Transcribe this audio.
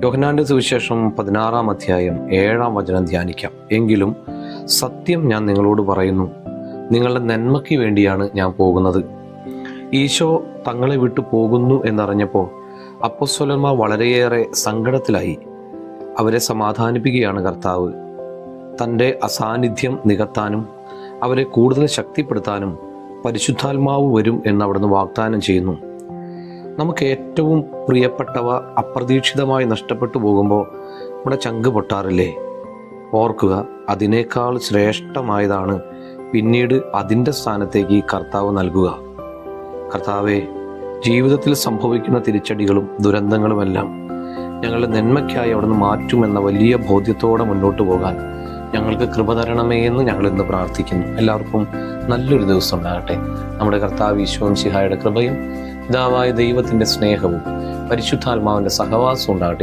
യോഹന്നാന്റെ സുവിശേഷം 16-ാം അധ്യായം 7-ാം വചനം ധ്യാനിക്കാം. എങ്കിലും സത്യം ഞാൻ നിങ്ങളോട് പറയുന്നു, നിങ്ങളുടെ നന്മയ്ക്ക് വേണ്ടിയാണ് ഞാൻ പോകുന്നത്. ഈശോ തങ്ങളെ വിട്ടു പോകുന്നു എന്നറിഞ്ഞപ്പോൾ അപ്പോസ്തലന്മാർ വളരെയേറെ സങ്കടത്തിലായി. അവരെ സമാധാനിപ്പിക്കുകയാണ് കർത്താവ്. തൻ്റെ അസാന്നിധ്യം നികത്താനും അവരെ കൂടുതൽ ശക്തിപ്പെടുത്താനും പരിശുദ്ധാത്മാവ് വരും എന്നവിടുന്ന് വാഗ്ദാനം ചെയ്യുന്നു. നമുക്ക് ഏറ്റവും പ്രിയപ്പെട്ടവ അപ്രതീക്ഷിതമായി നഷ്ടപ്പെട്ടു പോകുമ്പോൾ നമ്മുടെ ചങ്ക് പൊട്ടാറില്ലേ? ഓർക്കുക, അതിനേക്കാൾ ശ്രേഷ്ഠമായതാണ് പിന്നീട് അതിൻ്റെ സ്ഥാനത്തേക്ക് കർത്താവ് നൽകുക. കർത്താവെ, ജീവിതത്തിൽ സംഭവിക്കുന്ന തിരിച്ചടികളും ദുരന്തങ്ങളുമെല്ലാം ഞങ്ങളുടെ നന്മയ്ക്കായി അവിടുന്ന് മാറ്റുമെന്ന വലിയ ബോധ്യത്തോടെ മുന്നോട്ട് പോകാൻ ഞങ്ങൾക്ക് കൃപ തരണമേ എന്ന് ഞങ്ങൾ ഇന്ന് പ്രാർത്ഥിക്കുന്നു. എല്ലാവർക്കും നല്ലൊരു ദിവസം ഉണ്ടാകട്ടെ. നമ്മുടെ കർത്താവ് ഈശോ മിശിഹായുടെ കൃപയും പിതാവായ ദൈവത്തിൻ്റെ സ്നേഹവും പരിശുദ്ധാത്മാവിൻ്റെ സഹവാസവും ഉണ്ടാകട്ടെ.